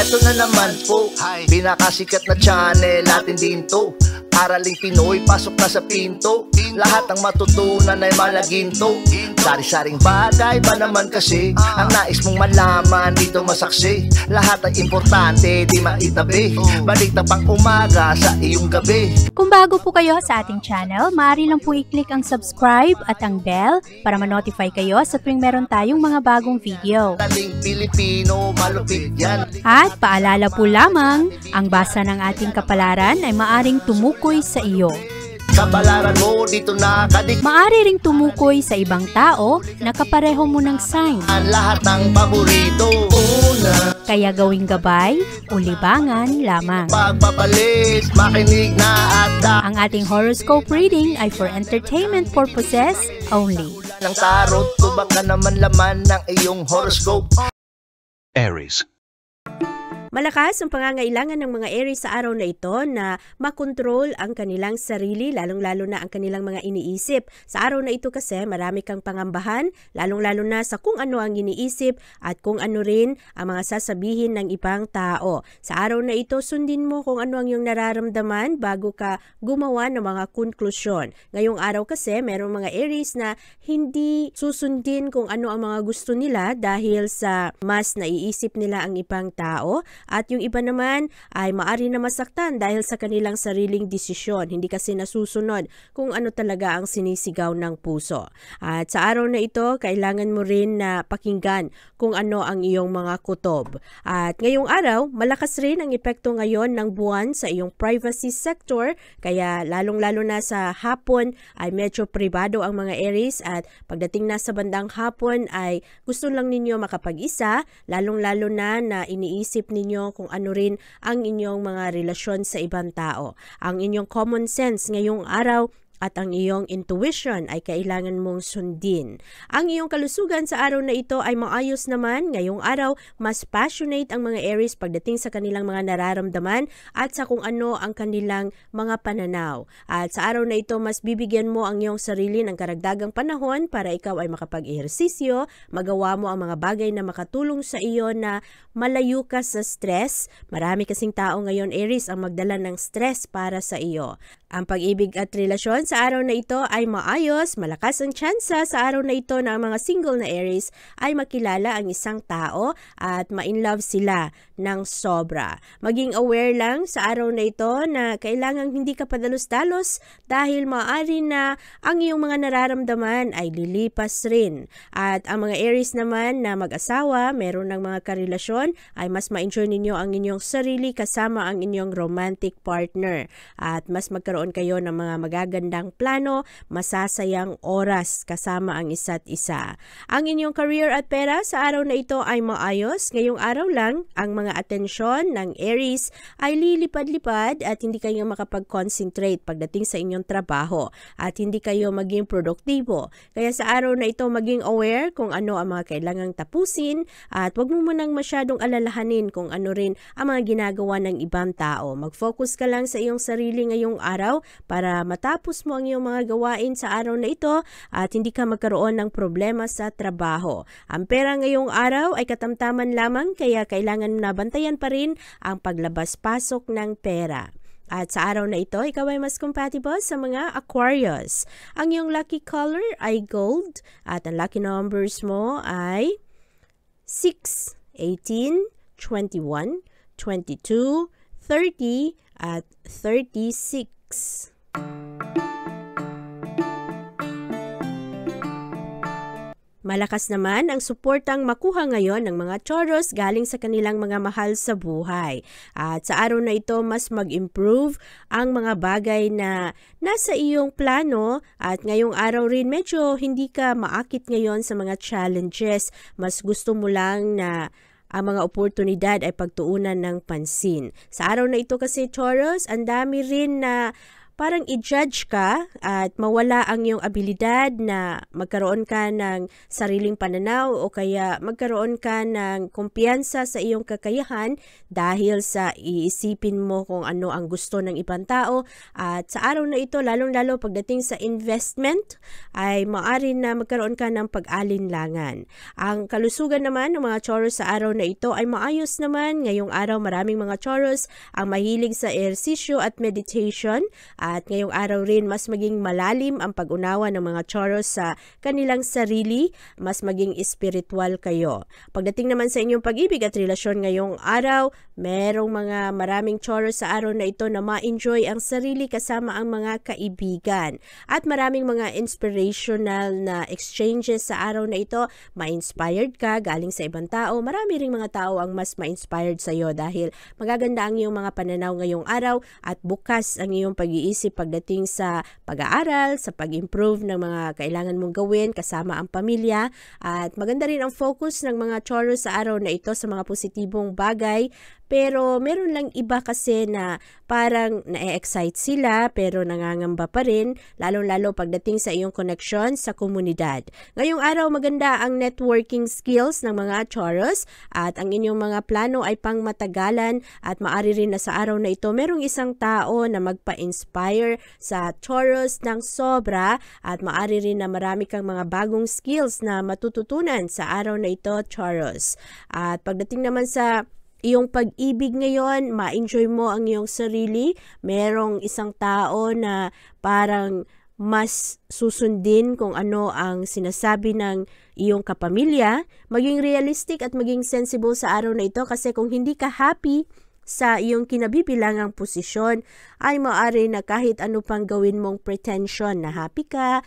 Eto na naman po, pinakasikat na channel natin din to. Araling Pinoy, pasok na sa pinto. Lahat ng matutunan ay malaginto. Sari-saring bagay ba naman kasi ang nais mong malaman dito masaksi. Lahat ay importante, di maitabi. Balik na pang umaga sa iyong gabi. Kung bago po kayo sa ating channel, maaari lang po i-click ang subscribe at ang bell para ma-notify kayo sa tuwing meron tayong mga bagong video. Taling Pilipino, malupit yan. At paalala po lamang, ang basa ng ating kapalaran ay maaring tumukoy sa iyo. Kapalaran mo dito nakadik. Maaari ring tumukoy sa ibang tao na kapareho mo ng sign. Ang lahat ng paborito. Una, Kaya gawing gabay o libangan lamang. pagpapalis, makinig na at Ang ating horoscope reading ay for entertainment purposes only. ng tarot. Tubak ka naman laman ng iyong horoscope. Aries. Malakas ang pangangailangan ng mga Aries sa araw na ito na makontrol ang kanilang sarili, lalong-lalo na ang kanilang mga iniisip. Sa araw na ito kasi marami kang pangambahan, lalong-lalo na sa kung ano ang iniisip at kung ano rin ang mga sasabihin ng ibang tao. Sa araw na ito, sundin mo kung ano ang iyong nararamdaman bago ka gumawa ng mga konklusyon. Ngayong araw kasi, merong mga Aries na hindi susundin kung ano ang mga gusto nila dahil sa mas naiisip nila ang ibang tao. At yung iba naman ay maari na masaktan dahil sa kanilang sariling desisyon. Hindi kasi nasusunod kung ano talaga ang sinisigaw ng puso. At sa araw na ito, kailangan mo rin na pakinggan kung ano ang iyong mga kutob. At ngayong araw, malakas rin ang epekto ngayon ng buwan sa iyong privacy sector. Kaya lalong-lalo na sa hapon ay medyo pribado ang mga Aries. At pagdating na sa bandang hapon ay gusto lang ninyo makapag-isa. Lalong-lalo na iniisip ninyo kung ano rin ang inyong mga relasyon sa ibang tao. Ang inyong common sense ngayong araw at ang iyong intuition ay kailangan mong sundin. Ang iyong kalusugan sa araw na ito ay maayos naman. Ngayong araw, mas passionate ang mga Aries pagdating sa kanilang mga nararamdaman at sa kung ano ang kanilang mga pananaw. At sa araw na ito, mas bibigyan mo ang iyong sarili ng karagdagang panahon para ikaw ay makapag-ehersisyo, magawa mo ang mga bagay na makatulong sa iyo na malayo ka sa stress. Marami kasing tao ngayon, Aries, ang magdala ng stress para sa iyo. Ang pag-ibig at relasyon sa araw na ito ay maayos, malakas ang tsansa sa araw na ito na ang mga single na Aries ay makilala ang isang tao at ma-inlove sila ng sobra. Maging aware lang sa araw na ito na kailangang hindi ka padalos-dalos dahil maaari na ang iyong mga nararamdaman ay lilipas rin. At ang mga Aries naman na mag-asawa, meron ng mga karelasyon, ay mas ma-enjoy ninyo ang inyong sarili kasama ang inyong romantic partner. At mas magkaroon kayo ng mga magagandang plano, masasayang oras kasama ang isa't isa. Ang inyong career at pera sa araw na ito ay maayos. Ngayong araw lang, ang mga atensyon ng Aries ay lilipad-lipad at hindi kayo makapag-concentrate pagdating sa inyong trabaho at hindi kayo maging produktibo. Kaya sa araw na ito, maging aware kung ano ang mga kailangang tapusin at huwag mo munang masyadong alalahanin kung ano rin ang mga ginagawa ng ibang tao. Mag-focus ka lang sa iyong sarili ngayong araw para matapos mo ang iyong mga gawain sa araw na ito at hindi ka magkaroon ng problema sa trabaho. Ang pera ngayong araw ay katamtaman lamang kaya kailangan nabantayan pa rin ang paglabas-pasok ng pera. At sa araw na ito, ikaw ay mas compatible sa mga Aquarius. Ang iyong lucky color ay gold at ang lucky numbers mo ay 6, 18, 21, 22, 30 at 36. Malakas naman ang suportang makuha ngayon ng mga Taurus galing sa kanilang mga mahal sa buhay. At sa araw na ito, mas mag-improve ang mga bagay na nasa iyong plano at ngayong araw rin medyo hindi ka maakit ngayon sa mga challenges. Mas gusto mo lang na ang mga oportunidad ay pagtuunan ng pansin. Sa araw na ito kasi Taurus, ang dami rin na parang i-judge ka at mawala ang iyong abilidad na magkaroon ka ng sariling pananaw o kaya magkaroon ka ng kumpiyansa sa iyong kakayahan dahil sa iisipin mo kung ano ang gusto ng ibang tao. At sa araw na ito, lalong-lalo pagdating sa investment, ay maaari na magkaroon ka ng pag-alinlangan. Ang kalusugan naman ng mga Taurus sa araw na ito ay maayos naman. Ngayong araw, maraming mga Taurus ang mahilig sa ehersisyo at meditation. At ngayong araw rin, mas maging malalim ang pag-unawa ng mga Taurus sa kanilang sarili, mas maging espiritual kayo. Pagdating naman sa inyong pag-ibig at relasyon ngayong araw, merong maraming Taurus sa araw na ito na ma-enjoy ang sarili kasama ang mga kaibigan. At maraming mga inspirational na exchanges sa araw na ito, ma-inspired ka galing sa ibang tao. Marami ring mga tao ang mas ma-inspired sa iyo dahil magaganda ang iyong mga pananaw ngayong araw at bukas ang iyong pag-iisip pagdating sa pag-aaral, sa pag-improve ng mga kailangan mong gawin kasama ang pamilya. At maganda rin ang focus ng mga Taurus sa araw na ito sa mga positibong bagay. Pero meron lang iba kasi na parang na-excite sila pero nangangamba pa rin, lalong-lalo pagdating sa iyong connection sa komunidad. Ngayong araw maganda ang networking skills ng mga Taurus at ang inyong mga plano ay pangmatagalan at maaari rin na sa araw na ito merong isang tao na magpa-inspire sa Taurus ng sobra at maaari rin na marami kang mga bagong skills na matututunan sa araw na ito, Taurus. At pagdating naman sa iyong pag-ibig ngayon, ma-enjoy mo ang iyong sarili. Merong isang tao na parang mas susundin kung ano ang sinasabi ng iyong kapamilya. Maging realistic at maging sensible sa araw na ito kasi kung hindi ka happy sa iyong kinabibilangang posisyon, ay maaari na kahit ano pang gawin mong pretension na happy ka,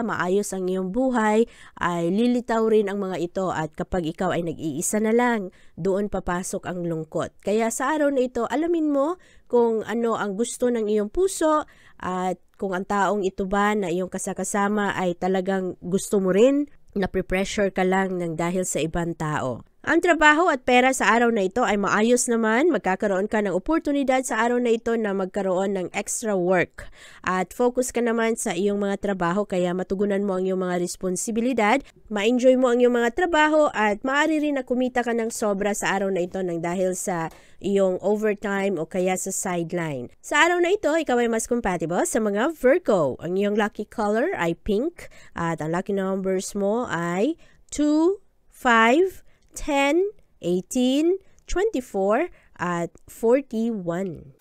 maayos ang iyong buhay, ay lilitaw rin ang mga ito at kapag ikaw ay nag-iisa na lang, doon papasok ang lungkot. Kaya sa araw na ito, alamin mo kung ano ang gusto ng iyong puso at kung ang taong ito ba na iyong kasakasama ay talagang gusto mo rin, na-pressure ka lang ng dahil sa ibang tao. Ang trabaho at pera sa araw na ito ay maayos naman. Magkakaroon ka ng oportunidad sa araw na ito na magkaroon ng extra work. At focus ka naman sa iyong mga trabaho kaya matugunan mo ang iyong mga responsibilidad. Ma-enjoy mo ang iyong mga trabaho at maaari rin na kumita ka ng sobra sa araw na ito ng dahil sa iyong overtime o kaya sa sideline. Sa araw na ito, ikaw ay mas compatible sa mga Virgo. Ang iyong lucky color ay pink at ang lucky numbers mo ay 2, 5, 10, 18, 24, at 41.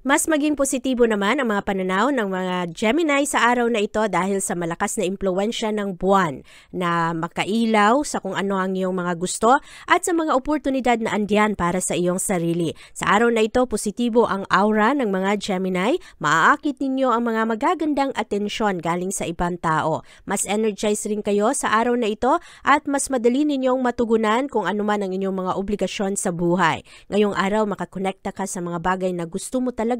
Mas maging positibo naman ang mga pananaw ng mga Gemini sa araw na ito dahil sa malakas na impluwensya ng buwan na makailaw sa kung ano ang iyong mga gusto at sa mga oportunidad na andiyan para sa iyong sarili. Sa araw na ito, positibo ang aura ng mga Gemini. Maaakit ninyo ang mga magagandang atensyon galing sa ibang tao. Mas energized rin kayo sa araw na ito at mas madali ninyong matugunan kung ano man ang inyong mga obligasyon sa buhay. Ngayong araw, makakonekta ka sa mga bagay na gusto mo talaga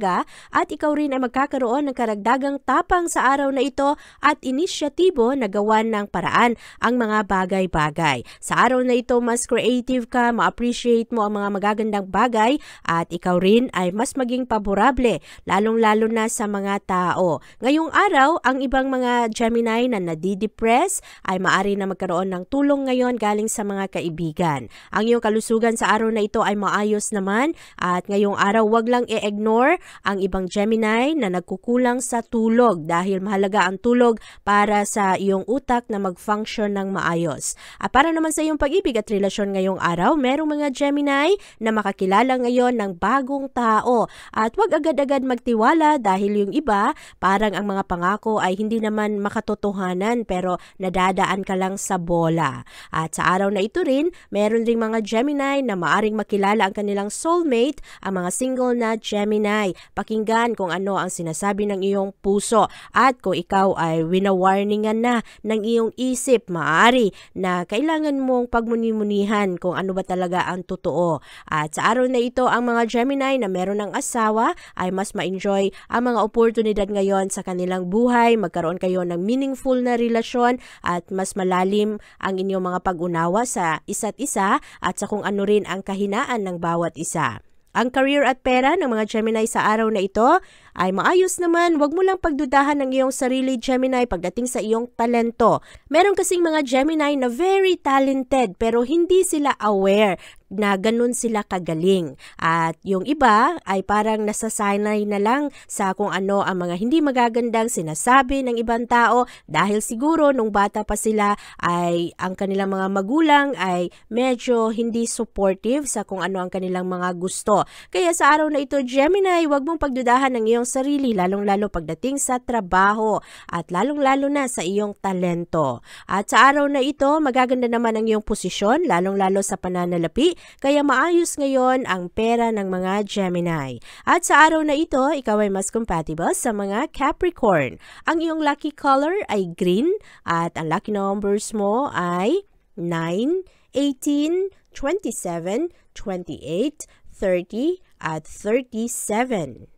at ikaw rin ay magkakaroon ng karagdagang tapang sa araw na ito at inisyatibo na gawan ng paraan ang mga bagay-bagay. Sa araw na ito, mas creative ka, ma-appreciate mo ang mga magagandang bagay at ikaw rin ay mas maging paborable, lalong-lalo na sa mga tao. Ngayong araw, ang ibang mga Gemini na nadidepress ay maaari na magkaroon ng tulong ngayon galing sa mga kaibigan. Ang iyong kalusugan sa araw na ito ay maayos naman at ngayong araw, wag lang i-ignore ang ibang Gemini na nagkukulang sa tulog dahil mahalaga ang tulog para sa iyong utak na mag-function ng maayos. At para naman sa iyong pag-ibig at relasyon ngayong araw, merong mga Gemini na makakilala ngayon ng bagong tao at huwag agad-agad magtiwala dahil yung iba parang ang mga pangako ay hindi naman makatotohanan pero nadadaan ka lang sa bola. At sa araw na ito rin, meron ring mga Gemini na maaring makilala ang kanilang soulmate, ang mga single na Gemini. Pakinggan kung ano ang sinasabi ng iyong puso at kung ikaw ay winawarningan na ng iyong isip, maaari na kailangan mong pagmuni-munihan kung ano ba talaga ang totoo. At sa araw na ito, ang mga Gemini na meron ng asawa ay mas ma-enjoy ang mga oportunidad ngayon sa kanilang buhay, magkaroon kayo ng meaningful na relasyon at mas malalim ang inyong mga pag-unawa sa isa't isa at sa kung ano rin ang kahinaan ng bawat isa. Ang career at pera ng mga Gemini sa araw na ito ay maayos naman. Huwag mo lang pagdudahan ng iyong sarili, Gemini, pagdating sa iyong talento. Meron kasing mga Gemini na very talented pero hindi sila aware na ganun sila kagaling. At yung iba ay parang nasasanay na lang sa kung ano ang mga hindi magagandang sinasabi ng ibang tao dahil siguro nung bata pa sila ay ang kanilang mga magulang ay medyo hindi supportive sa kung ano ang kanilang mga gusto. Kaya sa araw na ito, Gemini, huwag mong pagdudahan ng iyong sarili, lalong-lalo pagdating sa trabaho at lalong-lalo na sa iyong talento. At sa araw na ito, magaganda naman ang iyong posisyon, lalong-lalo sa pananalapi. Kaya maayos ngayon ang pera ng mga Gemini. At sa araw na ito, ikaw ay mas compatible sa mga Capricorn. Ang iyong lucky color ay green at ang lucky numbers mo ay 9, 18, 27, 28, 30 at 37.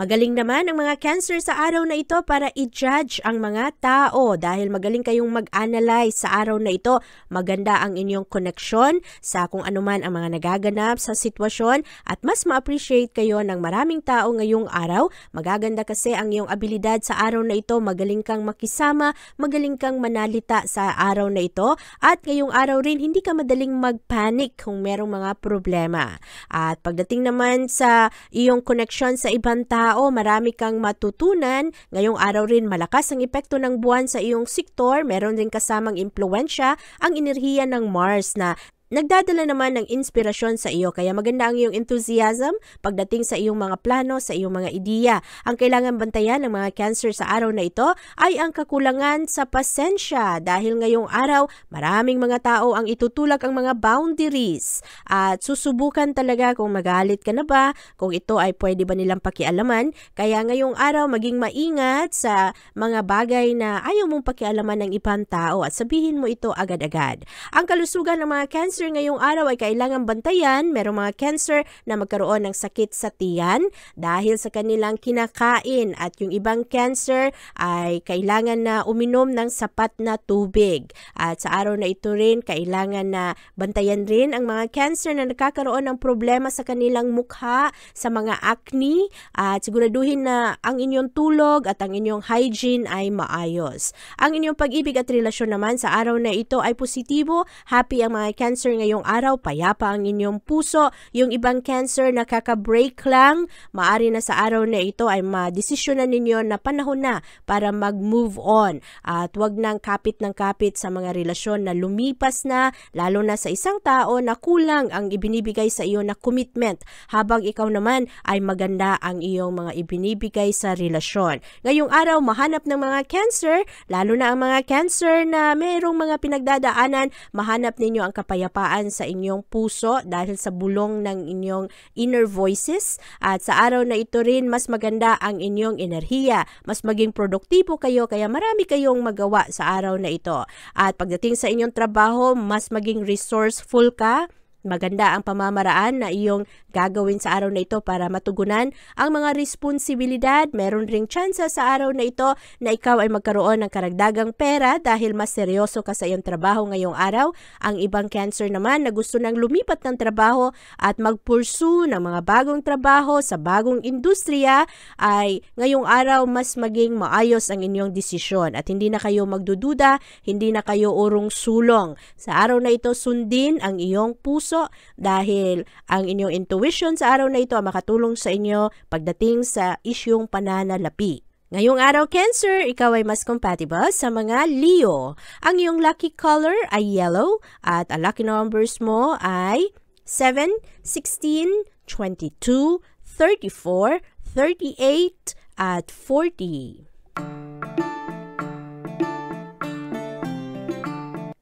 Magaling naman ang mga Cancer sa araw na ito para i-judge ang mga tao dahil magaling kayong mag-analyze sa araw na ito. Maganda ang inyong connection sa kung anuman ang mga nagaganap sa sitwasyon at mas ma-appreciate kayo ng maraming tao ngayong araw. Magaganda kasi ang iyong abilidad sa araw na ito. Magaling kang makisama, magaling kang manalita sa araw na ito at ngayong araw rin hindi ka madaling mag-panic kung merong mga problema. At pagdating naman sa iyong connection sa ibang tao, marami kang matutunan. Ngayong araw rin malakas ang epekto ng buwan sa iyong sektor. Meron din kasamang impluwensya ang enerhiya ng Mars na nagdadala naman ng inspirasyon sa iyo. Kaya maganda ang iyong enthusiasm pagdating sa iyong mga plano, sa iyong mga ideya. Ang kailangan bantayan ng mga Cancer sa araw na ito ay ang kakulangan sa pasensya dahil ngayong araw maraming mga tao ang itutulak ang mga boundaries at susubukan talaga kung magalit ka na ba, kung ito ay pwede ba nilang pakialaman. Kaya ngayong araw maging maingat sa mga bagay na ayaw mong pakialaman ng ibang tao at sabihin mo ito agad-agad. Ang kalusugan ng mga Cancer ngayong araw ay kailangan bantayan. Merong mga Cancer na magkaroon ng sakit sa tiyan dahil sa kanilang kinakain at yung ibang Cancer ay kailangan na uminom ng sapat na tubig. At sa araw na ito rin, kailangan na bantayan rin ang mga Cancer na nagkakaroon ng problema sa kanilang mukha, sa mga acne at siguraduhin na ang inyong tulog at ang inyong hygiene ay maayos. Ang inyong pag-ibig at relasyon naman sa araw na ito ay positibo. Happy ang mga Cancer ngayong araw, payapa ang inyong puso. Yung ibang Cancer na kaka-break lang, maari na sa araw na ito ay madesisyonan ninyo na panahon na para mag-move on. At wag nang kapit ng kapit sa mga relasyon na lumipas na, lalo na sa isang tao na kulang ang ibinibigay sa iyo na commitment, habang ikaw naman ay maganda ang iyong mga ibinibigay sa relasyon. Ngayong araw, mahanap ng mga Cancer, lalo na ang mga Cancer na mayroong mga pinagdadaanan, mahanap ninyo ang kapayapaan sa inyong puso dahil sa bulong ng inyong inner voices. At sa araw na ito rin, mas maganda ang inyong enerhiya. Mas maging produktibo kayo, kaya marami kayong magawa sa araw na ito. At pagdating sa inyong trabaho, mas maging resourceful ka. Maganda ang pamamaraan na iyong gagawin sa araw na ito para matugunan ang mga responsibilidad. Meron ring tsansa sa araw na ito na ikaw ay magkaroon ng karagdagang pera dahil mas seryoso ka sa iyong trabaho ngayong araw. Ang ibang Cancer naman na gusto nang lumipat ng trabaho at mag-pursue ng mga bagong trabaho sa bagong industriya ay ngayong araw mas maging maayos ang inyong desisyon at hindi na kayo magdududa, hindi na kayo urong sulong. Sa araw na ito, sundin ang iyong puso dahil ang inyong intuition sa araw na ito ay makatulong sa inyo pagdating sa isyung pananalapi. Ngayong araw, Cancer, ikaw ay mas compatible sa mga Leo. Ang iyong lucky color ay yellow at ang lucky numbers mo ay 7, 16, 22, 34, 38 at 40.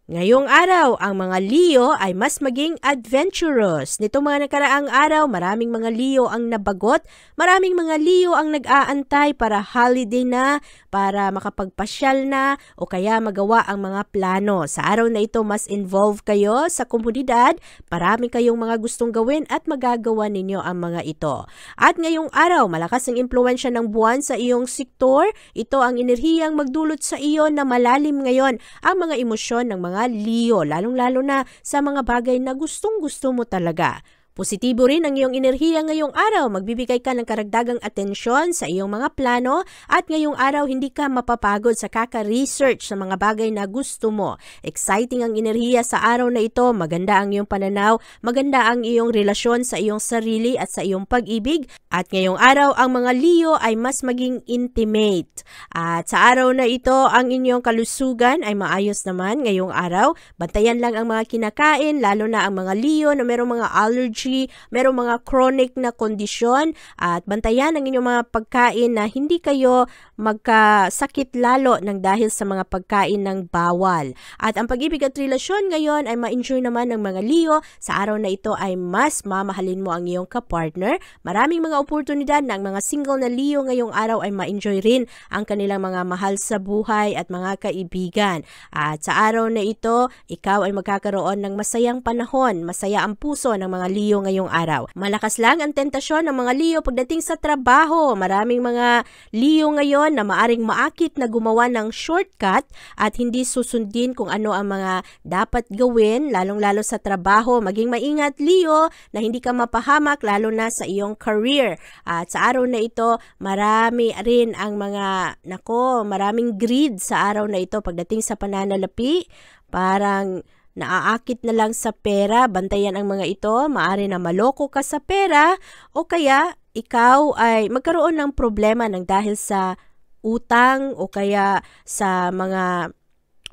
Ngayong araw, ang mga Leo ay mas maging adventurous. Nitong mga nakaraang araw, maraming mga Leo ang nabagot. Maraming mga Leo ang nag-aantay para holiday na, para makapagpasyal na, o kaya magawa ang mga plano. Sa araw na ito, mas involved kayo sa komunidad. Marami kayong mga gustong gawin at magagawa ninyo ang mga ito. At ngayong araw, malakas ang impluwensya ng buwan sa iyong sektor. Ito ang enerhiyang magdulot sa iyo na malalim ngayon ang mga emosyon ng mga mga Leo, lalong-lalo na sa mga bagay na gustong-gusto mo talaga. Positibo rin ang iyong enerhiya ngayong araw. Magbibigay ka ng karagdagang atensyon sa iyong mga plano at ngayong araw hindi ka mapapagod sa kaka-research sa mga bagay na gusto mo. Exciting ang enerhiya sa araw na ito. Maganda ang iyong pananaw, maganda ang iyong relasyon sa iyong sarili at sa iyong pag-ibig. At ngayong araw ang mga Leo ay mas maging intimate. At sa araw na ito ang inyong kalusugan ay maayos naman ngayong araw. Bantayan lang ang mga kinakain, lalo na ang mga Leo na mayroong mga allergy, merong mga chronic na kondisyon, at bantayan ang inyong mga pagkain na hindi kayo magkasakit lalo ng dahil sa mga pagkain ng bawal. At ang pag-ibig at relasyon ngayon ay ma-enjoy naman ng mga Leo. Sa araw na ito ay mas mamahalin mo ang iyong kapartner. Maraming mga oportunidad na ang mga single na Leo ngayong araw ay ma-enjoy rin ang kanilang mga mahal sa buhay at mga kaibigan. At sa araw na ito, ikaw ay magkakaroon ng masayang panahon, masaya ang puso ng mga Leo ngayong araw. Malakas lang ang tentasyon ng mga Leo pagdating sa trabaho. Maraming mga Leo ngayon na maaring maakit na gumawa ng shortcut at hindi susundin kung ano ang mga dapat gawin, lalong-lalo sa trabaho. Maging maingat, Leo, na hindi ka mapahamak lalo na sa iyong career. At sa araw na ito, marami rin ang maraming greed sa araw na ito pagdating sa pananalapi. Parang naaakit na lang sa pera. Bantayan ang mga ito. Maaari na maloko ka sa pera o kaya ikaw ay magkaroon ng problema ng dahil sa utang o kaya sa mga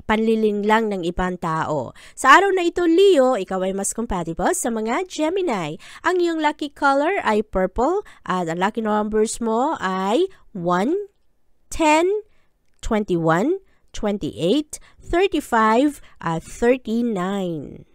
panlilinglang ng ibang tao. Sa araw na ito, Leo, ikaw ay mas compatible sa mga Gemini. Ang iyong lucky color ay purple at ang lucky numbers mo ay 1, 10, 21, 28, 35, at 39.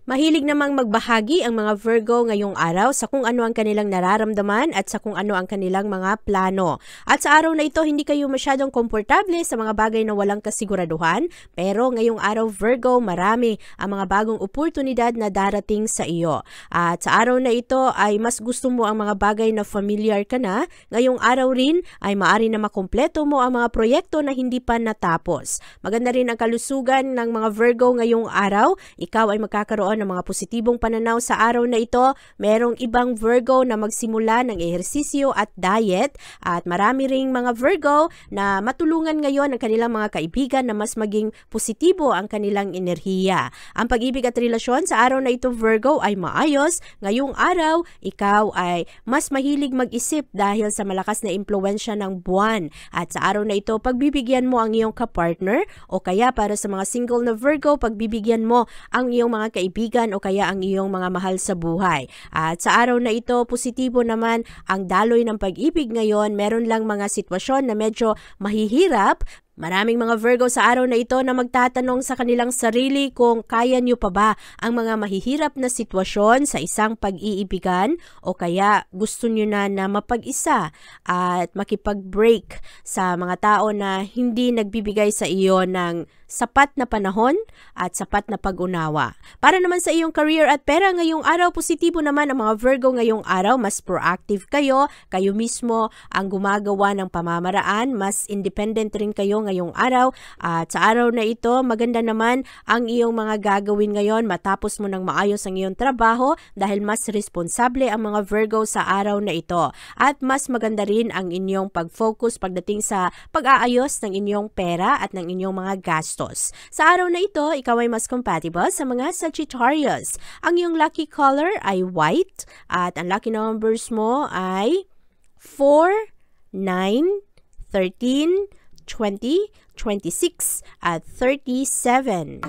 Mahilig namang magbahagi ang mga Virgo ngayong araw sa kung ano ang kanilang nararamdaman at sa kung ano ang kanilang mga plano. At sa araw na ito, hindi kayo masyadong komportable sa mga bagay na walang kasiguraduhan. Pero ngayong araw, Virgo, marami ang mga bagong oportunidad na darating sa iyo. At sa araw na ito ay mas gusto mo ang mga bagay na familiar ka na. Ngayong araw rin ay maaari na makumpleto mo ang mga proyekto na hindi pa natapos. Maganda rin ang kalusugan ng mga Virgo ngayong araw. Ikaw ay magkakaroon ng mga positibong pananaw sa araw na ito. Merong ibang Virgo na magsimula ng ehersisyo at diet at marami ring mga Virgo na matulungan ngayon ang kanilang mga kaibigan na mas maging positibo ang kanilang enerhiya. Ang pag-ibig at relasyon sa araw na ito, Virgo, ay maayos. Ngayong araw, ikaw ay mas mahilig mag-isip dahil sa malakas na impluwensya ng buwan. At sa araw na ito, pagbibigyan mo ang iyong kapartner o kaya para sa mga single na Virgo, pagbibigyan mo ang iyong mga kaibigan o kaya ang iyong mga mahal sa buhay. At sa araw na ito, positibo naman ang daloy ng pag-ibig ngayon. Meron lang mga sitwasyon na medyo mahihirap. Maraming mga Virgo sa araw na ito na magtatanong sa kanilang sarili kung kaya nyo pa ba ang mga mahihirap na sitwasyon sa isang pag-iibigan o kaya gusto nyo na mapag-isa at makipag-break sa mga tao na hindi nagbibigay sa iyo ng sapat na panahon at sapat na pag-unawa. Para naman sa iyong career at pera ngayong araw, positibo naman ang mga Virgo ngayong araw. Mas proactive kayo mismo ang gumagawa ng pamamaraan, mas independent rin kayo ngayong araw. At sa araw na ito, maganda naman ang iyong mga gagawin ngayon matapos mo ng maayos ang iyong trabaho dahil mas responsable ang mga Virgo sa araw na ito. At mas maganda rin ang inyong pag-focus pagdating sa pag-aayos ng inyong pera at ng inyong mga gastos. Sa araw na ito, ikaw ay mas compatible sa mga Sagittarius. Ang iyong lucky color ay white at ang lucky numbers mo ay 4, 9, 13, 20, 26, at 37.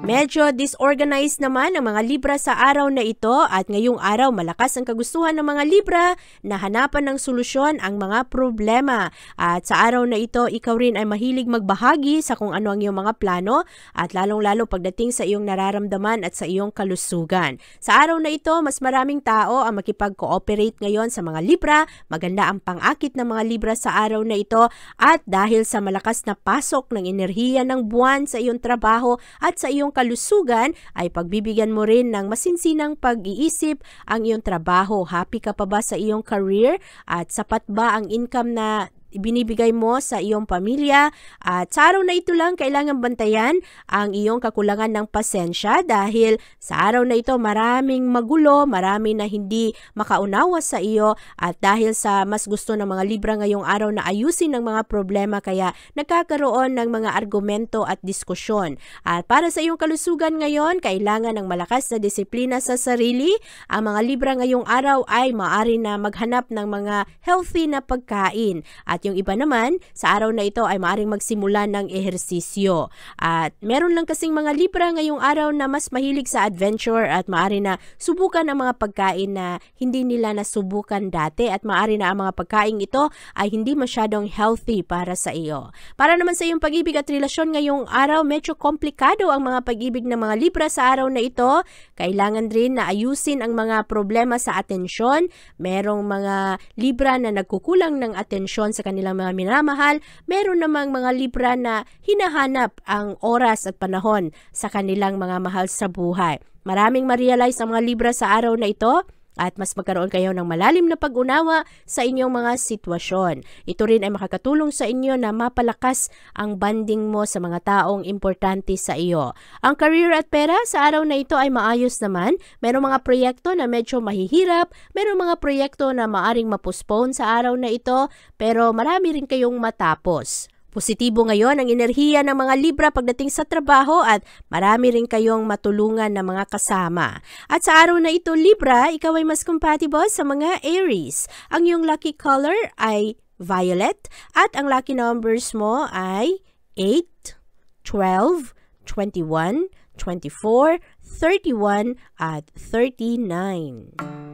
Medyo disorganized naman ang mga Libra sa araw na ito at ngayong araw malakas ang kagustuhan ng mga Libra na hanapan ng solusyon ang mga problema. At sa araw na ito, ikaw rin ay mahilig magbahagi sa kung ano ang iyong mga plano at lalong-lalo pagdating sa iyong nararamdaman at sa iyong kalusugan. Sa araw na ito, mas maraming tao ang makipag-cooperate ngayon sa mga Libra. Maganda ang pang-akit ng mga Libra sa araw na ito at dahil sa malakas na pasok ng enerhiya ng buwan sa iyong trabaho at sa iyong kalusugan ay pagbibigyan mo rin ng masinsinang pag-iisip ang iyong trabaho. Happy ka pa ba sa iyong career? At sapat ba ang income na binibigay mo sa iyong pamilya? At sa araw na ito lang, kailangan bantayan ang iyong kakulangan ng pasensya dahil sa araw na ito maraming magulo, marami na hindi makaunawa sa iyo at dahil sa mas gusto ng mga Libra ngayong araw na ayusin ang mga problema kaya nagkakaroon ng mga argumento at diskusyon. At para sa iyong kalusugan ngayon, kailangan ng malakas na disiplina sa sarili. Ang mga Libra ngayong araw ay maaari na maghanap ng mga healthy na pagkain. At yung iba naman, sa araw na ito ay maaaring magsimula ng ehersisyo. At meron lang kasing mga Libra ngayong araw na mas mahilig sa adventure at maaari na subukan ang mga pagkain na hindi nila nasubukan dati at maaari na ang mga pagkain ito ay hindi masyadong healthy para sa iyo. Para naman sa iyong pag-ibig at relasyon ngayong araw, medyo komplikado ang mga pag-ibig ng mga Libra sa araw na ito. Kailangan rin na ayusin ang mga problema sa atensyon. Merong mga Libra na nagkukulang ng atensyon sa kanilang mga minamahal, meron namang mga Libra na hinahanap ang oras at panahon sa kanilang mga mahal sa buhay. Maraming ma-realize ang mga Libra sa araw na ito at mas magkaroon kayo ng malalim na pag-unawa sa inyong mga sitwasyon. Ito rin ay makakatulong sa inyo na mapalakas ang bonding mo sa mga taong importante sa iyo. Ang career at pera sa araw na ito ay maayos naman. Merong mga proyekto na medyo mahihirap, merong mga proyekto na maaring mapostpone sa araw na ito, pero marami rin kayong matapos. Positibo ngayon ang enerhiya ng mga Libra pagdating sa trabaho at marami rin kayong matulungan na mga kasama. At sa araw na ito, Libra, ikaw ay mas compatible sa mga Aries. Ang iyong lucky color ay violet at ang lucky numbers mo ay 8, 12, 21, 24, 31 at 39.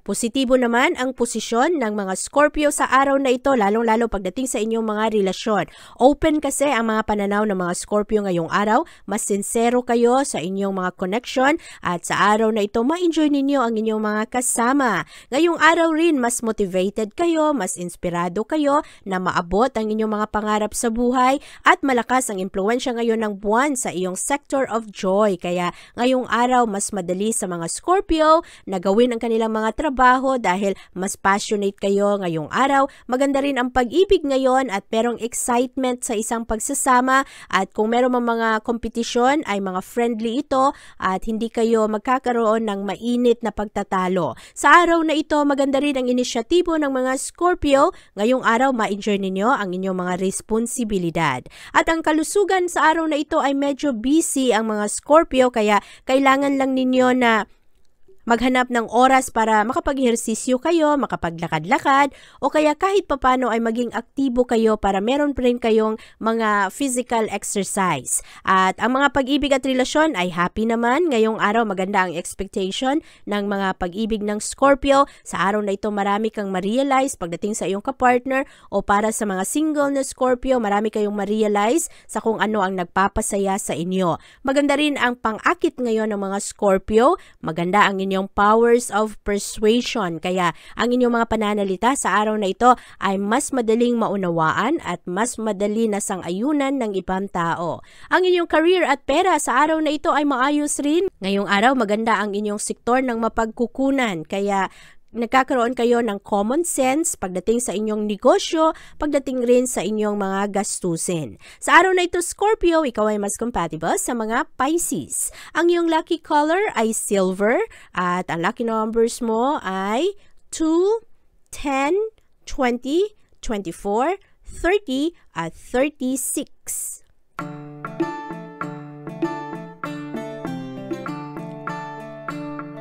Positibo naman ang posisyon ng mga Scorpio sa araw na ito, lalong-lalo pagdating sa inyong mga relasyon. Open kasi ang mga pananaw ng mga Scorpio ngayong araw, mas sincero kayo sa inyong mga connection at sa araw na ito, ma-enjoy ninyo ang inyong mga kasama. Ngayong araw rin, mas motivated kayo, mas inspirado kayo na maabot ang inyong mga pangarap sa buhay at malakas ang impluensya ngayon ng buwan sa iyong sector of joy. Kaya ngayong araw, mas madali sa mga Scorpio na gawin ang kanilang mga trabaho dahil mas passionate kayo ngayong araw. Maganda rin ang pag-ibig ngayon at merong excitement sa isang pagsasama at kung meron mga kompetisyon ay mga friendly ito at hindi kayo magkakaroon ng mainit na pagtatalo. Sa araw na ito, maganda rin ang inisyatibo ng mga Scorpio. Ngayong araw, ma-enjoy ninyo ang inyong mga responsibilidad. At ang kalusugan sa araw na ito ay medyo busy ang mga Scorpio kaya kailangan lang ninyo na maghanap ng oras para makapag-ehersisyo kayo, makapaglakad-lakad, o kaya kahit papano ay maging aktibo kayo para meron pa rin kayong mga physical exercise. At ang mga pag-ibig at relasyon ay happy naman. Ngayong araw maganda ang expectation ng mga pag-ibig ng Scorpio. Sa araw na ito marami kang ma-realize pagdating sa iyong kapartner o para sa mga single na Scorpio, marami kayong ma-realize sa kung ano ang nagpapasaya sa inyo. Maganda rin ang pang-akit ngayon ng mga Scorpio. Maganda ang inyong powers of persuasion. Kaya ang inyong mga pananalita sa araw na ito ay mas madaling maunawaan at mas madali na sang-ayunan ng ibang tao. Ang inyong career at pera sa araw na ito ay maayos rin. Ngayong araw maganda ang inyong sektor ng mapagkukunan. Kaya nagkakaroon kayo ng common sense pagdating sa inyong negosyo, pagdating rin sa inyong mga gastusin. Sa araw na ito, Scorpio, ikaw ay mas compatible sa mga Pisces. Ang iyong lucky color ay silver at ang lucky numbers mo ay 2, 10, 20, 24, 30 at 36.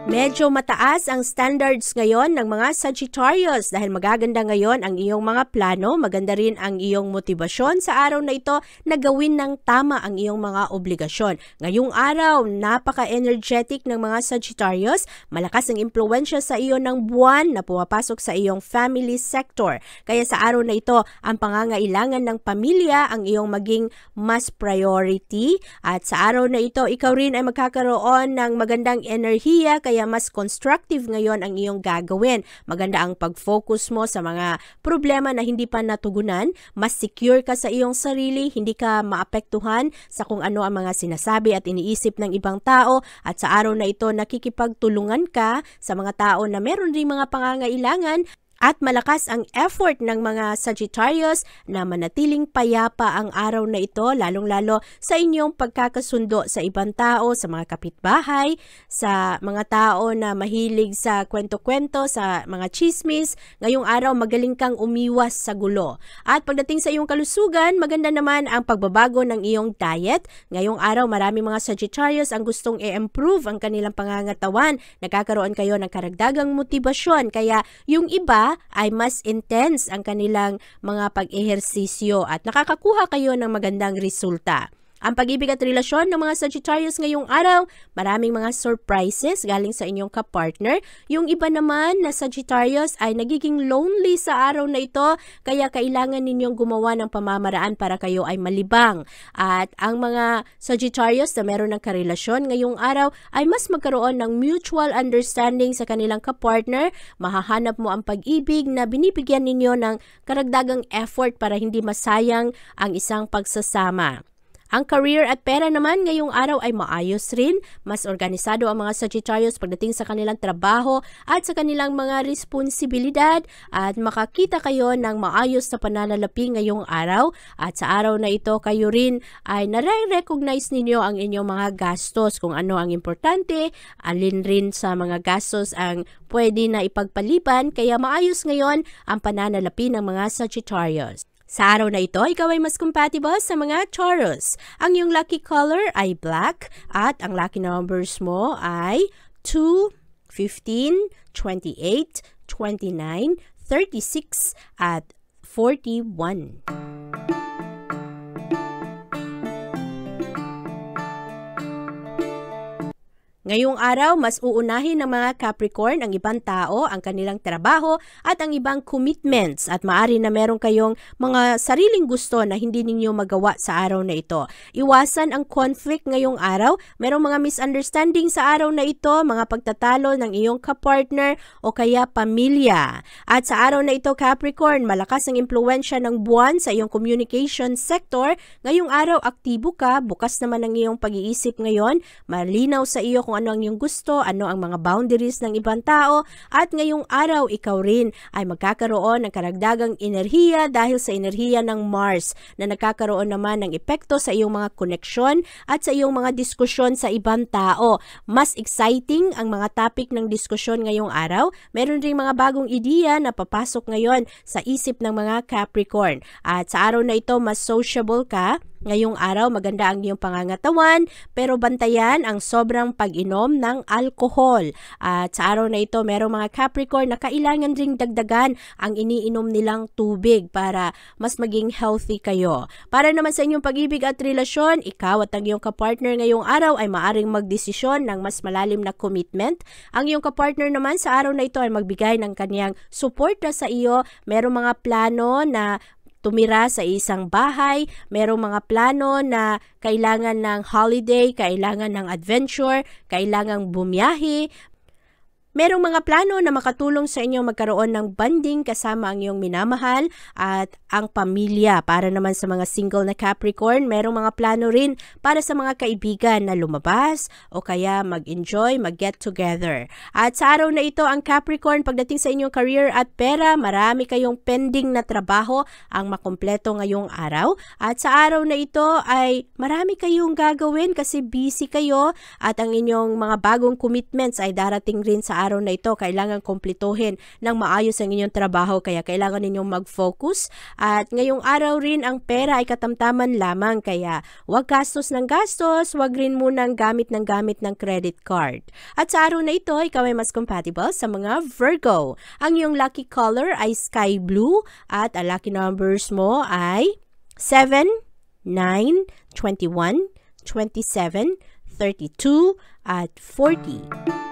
Medyo mataas ang standards ngayon ng mga Sagittarius dahil magaganda ngayon ang iyong mga plano, maganda rin ang iyong motibasyon sa araw na ito na gawin ng tama ang iyong mga obligasyon. Ngayong araw, napaka-energetic ng mga Sagittarius, malakas ang impluensya sa iyo ng buwan na pumapasok sa iyong family sector. Kaya sa araw na ito, ang pangangailangan ng pamilya ang iyong maging mas priority at sa araw na ito, ikaw rin ay magkakaroon ng magandang enerhiya kaya kaya mas constructive ngayon ang iyong gagawin. Maganda ang pag-focus mo sa mga problema na hindi pa natugunan, mas secure ka sa iyong sarili, hindi ka maapektuhan sa kung ano ang mga sinasabi at iniisip ng ibang tao, at sa araw na ito nakikipagtulungan ka sa mga tao na meron rin mga pangangailangan. At malakas ang effort ng mga Sagittarius na manatiling payapa ang araw na ito, lalong-lalo sa inyong pagkakasundo sa ibang tao, sa mga kapitbahay, sa mga tao na mahilig sa kwento-kwento, sa mga chismis. Ngayong araw, magaling kang umiwas sa gulo. At pagdating sa iyong kalusugan, maganda naman ang pagbabago ng iyong diet. Ngayong araw, marami mga Sagittarius ang gustong i-improve ang kanilang pangangatawan. Nagkakaroon kayo ng karagdagang motibasyon, kaya yung iba ay mas intense ang kanilang mga pag-ehersisyo at nakakakuha kayo ng magandang resulta. Ang pag-ibig at relasyon ng mga Sagittarius ngayong araw, maraming mga surprises galing sa inyong kapartner. Yung iba naman na Sagittarius ay nagiging lonely sa araw na ito, kaya kailangan ninyong gumawa ng pamamaraan para kayo ay malibang. At ang mga Sagittarius na meron ng karelasyon ngayong araw ay mas magkaroon ng mutual understanding sa kanilang kapartner. Mahahanap mo ang pag-ibig na binibigyan ninyo ng karagdagang effort para hindi masayang ang isang pagsasama. Ang career at pera naman ngayong araw ay maayos rin. Mas organisado ang mga Sagittarius pagdating sa kanilang trabaho at sa kanilang mga responsibilidad, at makakita kayo ng maayos na pananalapi ngayong araw. At sa araw na ito, kayo rin ay nare-recognize ninyo ang inyong mga gastos, kung ano ang importante, alin rin sa mga gastos ang pwede na ipagpaliban, kaya maayos ngayon ang pananalapi ng mga Sagittarius. Sa araw na ito, ikaw ay mas compatible sa mga Taurus. Ang iyong lucky color ay black at ang lucky numbers mo ay 2, 15, 28, 29, 36 at 41. Ngayong araw, mas uunahin ng mga Capricorn ang ibang tao, ang kanilang trabaho at ang ibang commitments, at maaari na meron kayong mga sariling gusto na hindi ninyo magawa sa araw na ito. Iwasan ang conflict ngayong araw. Merong mga misunderstanding sa araw na ito, mga pagtatalo ng iyong kapartner o kaya pamilya. At sa araw na ito, Capricorn, malakas ang impluwensya ng buwan sa iyong communication sector. Ngayong araw, aktibo ka, bukas naman ang iyong pag-iisip ngayon, malinaw sa iyo kung ano ang iyong gusto, ano ang mga boundaries ng ibang tao, at ngayong araw ikaw rin ay magkakaroon ng karagdagang enerhiya dahil sa enerhiya ng Mars na nagkakaroon naman ng epekto sa iyong mga koneksyon at sa iyong mga diskusyon sa ibang tao. Mas exciting ang mga topic ng diskusyon ngayong araw. Meron ring mga bagong ideya na papasok ngayon sa isip ng mga Capricorn. At sa araw na ito, mas sociable ka. Ngayong araw, maganda ang iyong pangangatawan, pero bantayan ang sobrang pag-inom ng alkohol. At sa araw na ito, merong mga Capricorn na kailangan ring dagdagan ang iniinom nilang tubig para mas maging healthy kayo. Para naman sa inyong pag-ibig at relasyon, ikaw at ang iyong kapartner ngayong araw ay maaring magdesisyon ng mas malalim na commitment. Ang iyong kapartner naman sa araw na ito ay magbigay ng kanyang suporta sa iyo. Merong mga plano na tumira sa isang bahay, merong mga plano na kailangan ng holiday, kailangan ng adventure, kailangang bumiyahe. Merong mga plano na makatulong sa inyo magkaroon ng bonding kasama ang iyong minamahal at ang pamilya. Para naman sa mga single na Capricorn, merong mga plano rin para sa mga kaibigan na lumabas o kaya mag-enjoy, mag-get together. At sa araw na ito, ang Capricorn, pagdating sa inyong career at pera, marami kayong pending na trabaho ang makumpleto ngayong araw. At sa araw na ito ay marami kayong gagawin kasi busy kayo at ang inyong mga bagong commitments ay darating rin sa araw na ito. Kailangan kumpletuhin ng maayos ang inyong trabaho, kaya kailangan ninyong mag-focus. At ngayong araw rin ang pera ay katamtaman lamang, kaya huwag gastos ng gastos, huwag rin munang gamit ng credit card. At sa araw na ito, ikaw ay mas compatible sa mga Virgo. Ang iyong lucky color ay sky blue at ang lucky numbers mo ay 7, 9, 21, 27, 32 at 40.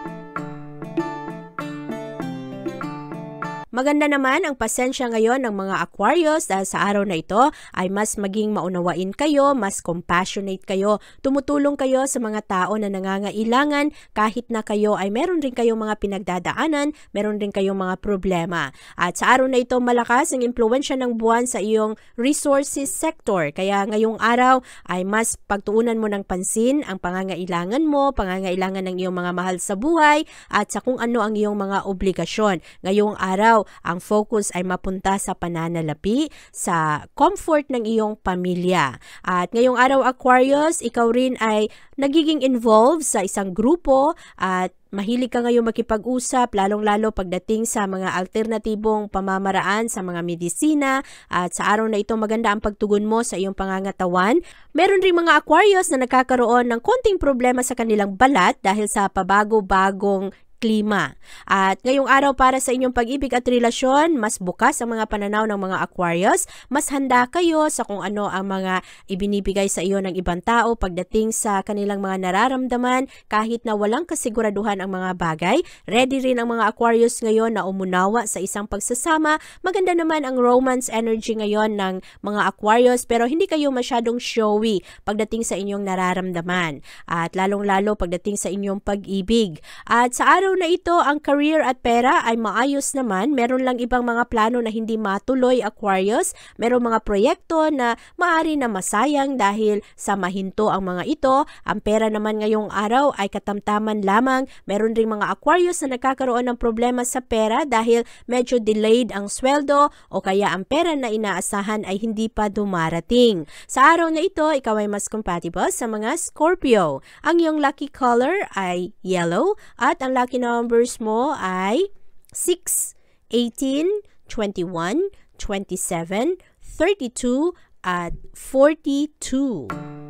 Maganda naman ang pasensya ngayon ng mga Aquarius dahil sa araw na ito ay mas maging maunawain kayo, mas compassionate kayo, tumutulong kayo sa mga tao na nangangailangan kahit na kayo ay meron rin kayong mga pinagdadaanan, meron rin kayong mga problema. At sa araw na ito malakas ang impluwensya ng buwan sa iyong resources sector. Kaya ngayong araw ay mas pagtuunan mo ng pansin ang pangangailangan mo, pangangailangan ng iyong mga mahal sa buhay at sa kung ano ang iyong mga obligasyon. Ngayong araw ang focus ay mapunta sa pananalapi, sa comfort ng iyong pamilya. At ngayong araw Aquarius, ikaw rin ay nagiging involved sa isang grupo at mahilig ka ngayon makipag-usap, lalong-lalo pagdating sa mga alternatibong pamamaraan sa mga medisina. At sa araw na ito, maganda ang pagtugon mo sa iyong pangangatawan. Meron rin mga Aquarius na nagkakaroon ng konting problema sa kanilang balat dahil sa pabago-bagong klima. At ngayong araw para sa inyong pag-ibig at relasyon, mas bukas ang mga pananaw ng mga Aquarius, mas handa kayo sa kung ano ang mga ibinibigay sa iyo ng ibang tao pagdating sa kanilang mga nararamdaman kahit na walang kasiguraduhan ang mga bagay. Ready rin ang mga Aquarius ngayon na umunawa sa isang pagsasama. Maganda naman ang romance energy ngayon ng mga Aquarius pero hindi kayo masyadong showy pagdating sa inyong nararamdaman at lalong-lalo pagdating sa inyong pag-ibig. At sa araw na ito, ang career at pera ay maayos naman. Meron lang ibang mga plano na hindi matuloy, Aquarius. Meron mga proyekto na maaari na masayang dahil sa mahinto ang mga ito. Ang pera naman ngayong araw ay katamtaman lamang. Meron ring mga Aquarius na nagkakaroon ng problema sa pera dahil medyo delayed ang sweldo o kaya ang pera na inaasahan ay hindi pa dumarating. Sa araw na ito, ikaw ay mas compatible sa mga Scorpio. Ang iyong lucky color ay yellow at ang lucky numbers mo ay 6, 18, 21, 27, 32 at 42.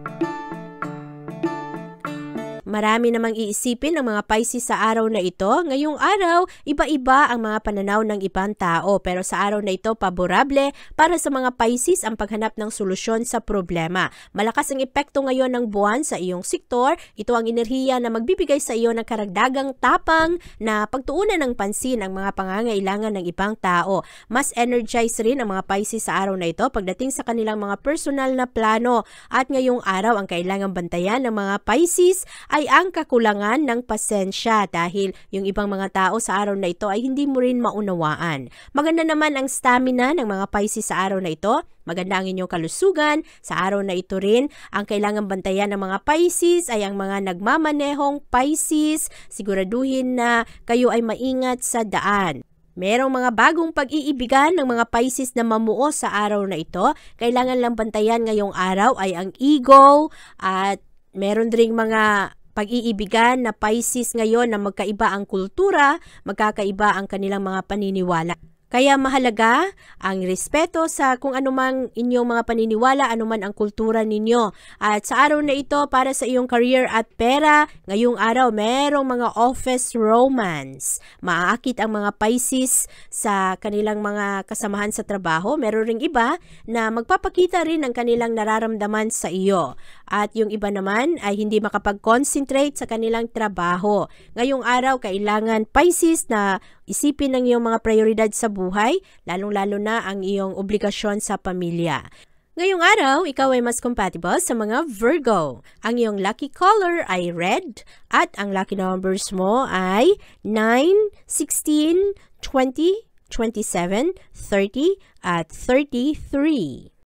Marami namang iisipin ng mga Pisces sa araw na ito. Ngayong araw, iba-iba ang mga pananaw ng ibang tao. Pero sa araw na ito, paborable para sa mga Pisces ang paghanap ng solusyon sa problema. Malakas ang epekto ngayon ng buwan sa iyong sektor. Ito ang enerhiya na magbibigay sa iyo ng karagdagang tapang na pagtuunan ng pansin ang mga pangangailangan ng ibang tao. Mas energized rin ang mga Pisces sa araw na ito pagdating sa kanilang mga personal na plano. At ngayong araw, ang kailangang bantayan ng mga Pisces ay ang kakulangan ng pasensya dahil yung ibang mga tao sa araw na ito ay hindi mo rin maunawaan. Maganda naman ang stamina ng mga Pisces sa araw na ito. Maganda ang inyong kalusugan. Sa araw na ito rin, ang kailangan bantayan ng mga Pisces ay ang mga nagmamanehong Pisces. Siguraduhin na kayo ay maingat sa daan. Merong mga bagong pag-iibigan ng mga Pisces na mamuo sa araw na ito. Kailangan lang bantayan ngayong araw ay ang ego at meron ding mga pag-iibigan na Pisces ngayon na magkaiba ang kultura, magkakaiba ang kanilang mga paniniwala. Kaya mahalaga ang respeto sa kung anumang inyong mga paniniwala, anuman ang kultura ninyo. At sa araw na ito, para sa iyong career at pera, ngayong araw merong mga office romance. Maaakit ang mga Pisces sa kanilang mga kasamahan sa trabaho. Meron ring iba na magpapakita rin ng kanilang nararamdaman sa iyo. At yung iba naman ay hindi makapag-concentrate sa kanilang trabaho. Ngayong araw, kailangan Pisces na isipin ng iyong mga prioridad sa buhay, lalong-lalo na ang iyong obligasyon sa pamilya. Ngayong araw, ikaw ay mas compatible sa mga Virgo. Ang iyong lucky color ay red at ang lucky numbers mo ay 9, 16, 20, 27, 30 at 33.